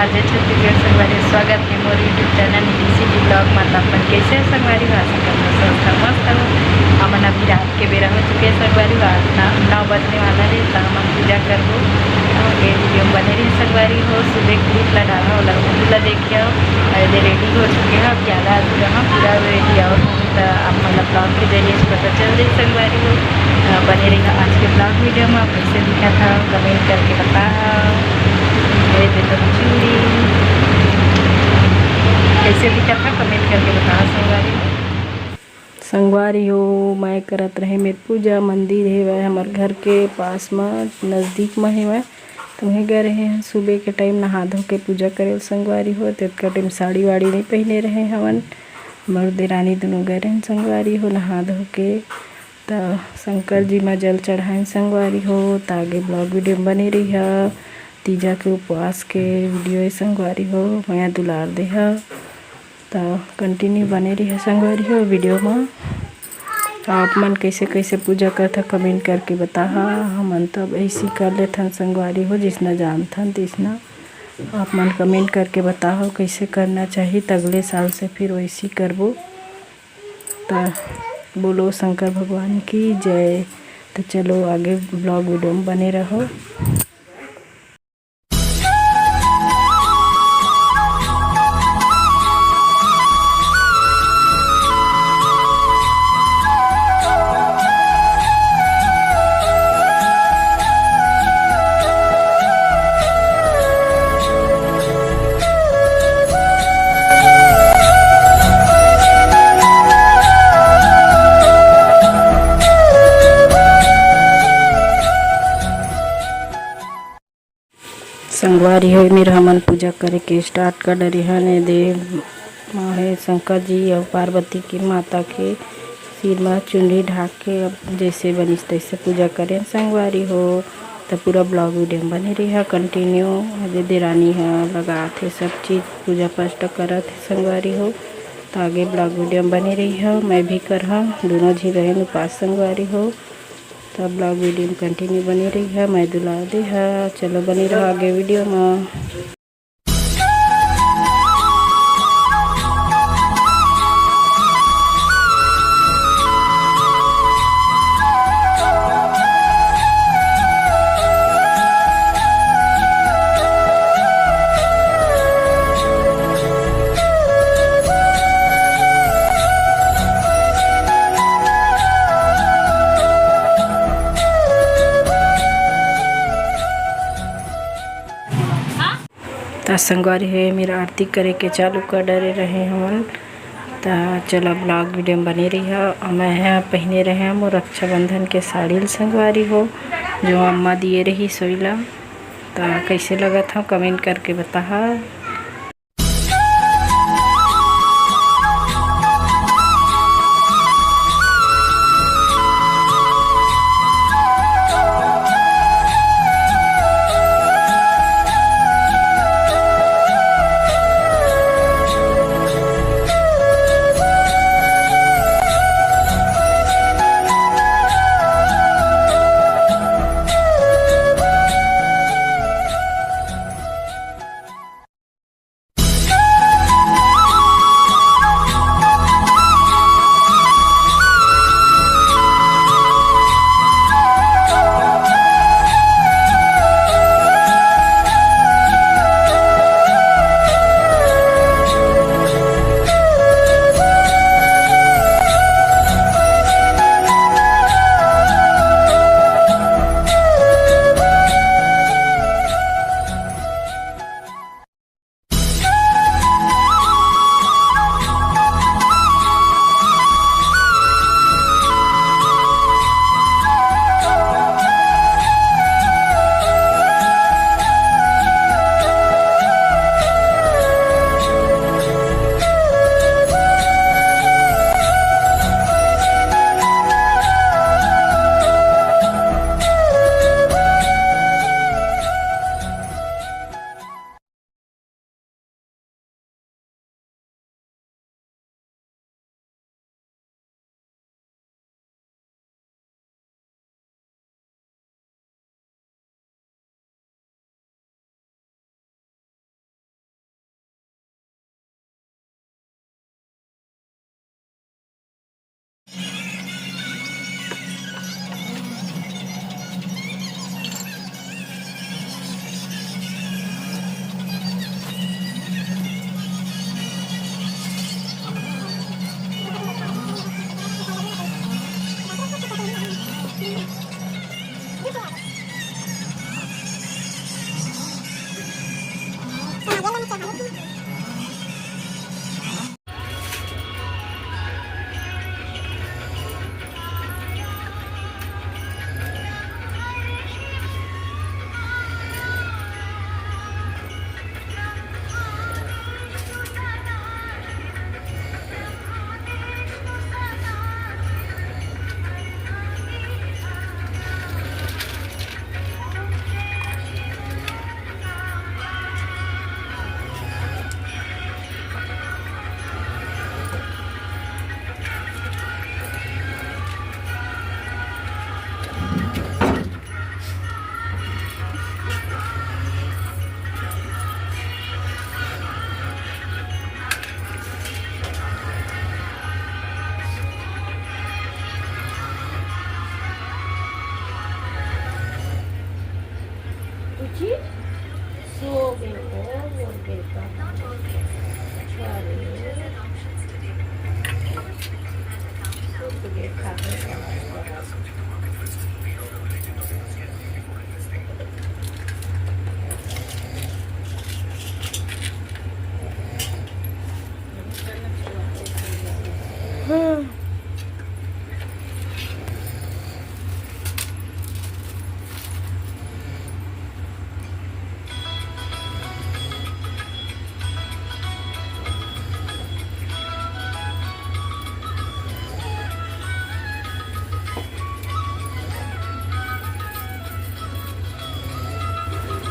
जय छत्तीसगढ़ संगवारी स्वागत है मोर यूट्यूब चैनल सिटी ब्लॉग में। अपन कैसे संगवारी भाषा करना संस्था मस्त हो। हमन अभी रात के बेरा हो चुके हैं संगवारी, 9 बजने वाला है तो हम पूजा करबो। ये वीडियो बने रही संगवारी हो। सुबह क्लिप ला डाला हो ला देखिए रेडी हो चुके हैं। अब ज़्यादा अधूरा हम पूरा रेडी और तो आप मतलब ब्लॉग के जरिए से पता चल रही संगवारी हो। बने रही आज के ब्लॉग वीडियो में कैसे दिखा था कमेंट करके बता। तो चूड़ी कैसे दिखा था कमेंट करके बता संगवारी हो। मैं करत रहे मेर पूजा मंदिर है वह हमारे घर के पास में नज़दीक में है। वह तुम्हें गए रहे हैं सुबह के टाइम नहा धो के पूजा करे संगवारी हो। तो टाइम साड़ी वाड़ी नहीं पहने रहे हवन। मर्द रानी दोनों गए रहे संगवारी हो नहा धो के। तो शंकर जी में जल चढ़ाए संगवारी हो। तो आगे ब्लॉग वीडियो बने रही है। तीजा के उपवास के वीडियो संगवारी हो मैं दुलार दे है। तो कंटिन्यू बने रही है संगवारी हो वीडियो में। आप मन कैसे कैसे पूजा करता कमेंट करके बता। हमन तब ऐसी कर लेथन संगवारी हो जिसना जानथन तिसना आप मन कमेंट करके बताओ कैसे करना चाहिए। तो अगले साल से फिर वैसी करबो। तो बोलो शंकर भगवान की जय। तो चलो आगे ब्लॉग वीडियो में बने रहो। संगवारी हो मेरा हमन पूजा करे के स्टार्ट कर डरी है। देव है शंकर जी और पार्वती की माता के सिर में चुनरी ढाक के अब जैसे बनिस तैसे पूजा करें संगवारी हो। तो पूरा ब्लॉग वीडियो बने रही है कंटिन्यू। अजय देरानी है लगा थे सब चीज़ पूजा पाठ करत है संगवारी हो। तो आगे ब्लॉग वीडियो बने रही है मैं भी कर दोनों जी रहे उपास संगवारी हो। तो ब्लॉग वीडियो में कंटिन्यू बनी रही है मैं दुला दे है। चलो बनी रहो आगे वीडियो में। तो संगवारी है मेरा आरती करे के चालू कर डरे रहे हमन। तो चलो ब्लॉग वीडियो में बनी रही है। मैं पहने रहे हम रक्षाबंधन के साड़ी संगवारी हो जो अम्मा दिए रही सोइला। तो कैसे लगा था कमेंट करके बता।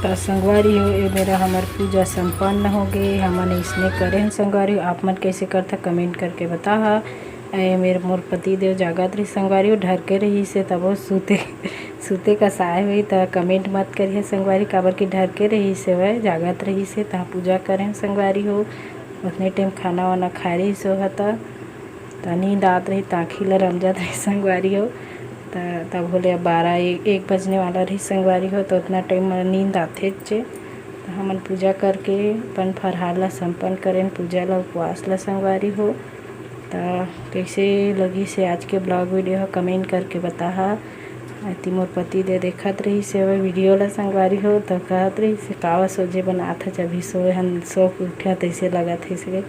तो संगवारी हो ये मेरा हमार पूजा संपन्न हो गई। हमन इसने करे हैं संगवारी। आप मन कैसे करता कमेंट करके बता। मेरे मोर पति देव जागत रही संगवारी हो, ढर के रही से तब वो सूते का सहाय हुई। तो कमेंट मत करिए संगवारी, काबर की ढर के रही से वह जागत रही से तहाँ पूजा करें संगवारी हो। उतने टाइम खाना वाना खा रही सो हता, तो नींद आत रही, ताखी ला रम जात रही संगवारी हो। तब बोले 12-1 बजने वाला रही संगवारी हो, तो उतना टाइम नींद आते चे। तो हमन पूजा करके अपन फरहार ला संपन्न करें, पूजा ला उपवास ला संगवारी हो। तो कैसे लगी से आज के ब्लॉग वीडियो हो कमेंट करके बता। अति मोर पति दे देखत रही से वह वीडियो ला संगवारी हो, तो कहत रही से कावा सोजे बनात है, जब सोए हन सो उठा तैसे लगत है से।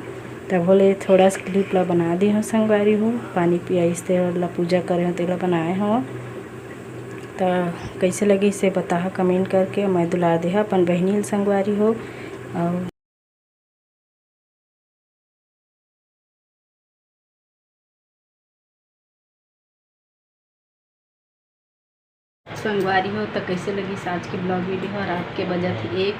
तब बोले थोड़ा सा क्लिप ला बना दी हो संगवारी हो, पानी पियाईस ते ला पूजा करे हो तेला बनाए हो। तो कैसे लगी से बता कमेंट करके। मैं दुला दे अपन बहनी संगवारी हो। और संगवारी हो तो कैसे लगी आज की ब्लॉग वीडियो। और आपके बजा थी एक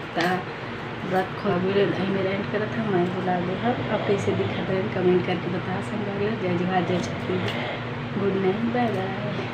रात खो वीडियो में एंड करा था, मैं बुला दे। अब कैसे दिखा रहे कमेंट करके बता संगवारी हो। जय जोहार, जय Chhattisgarh, good night, bye bye.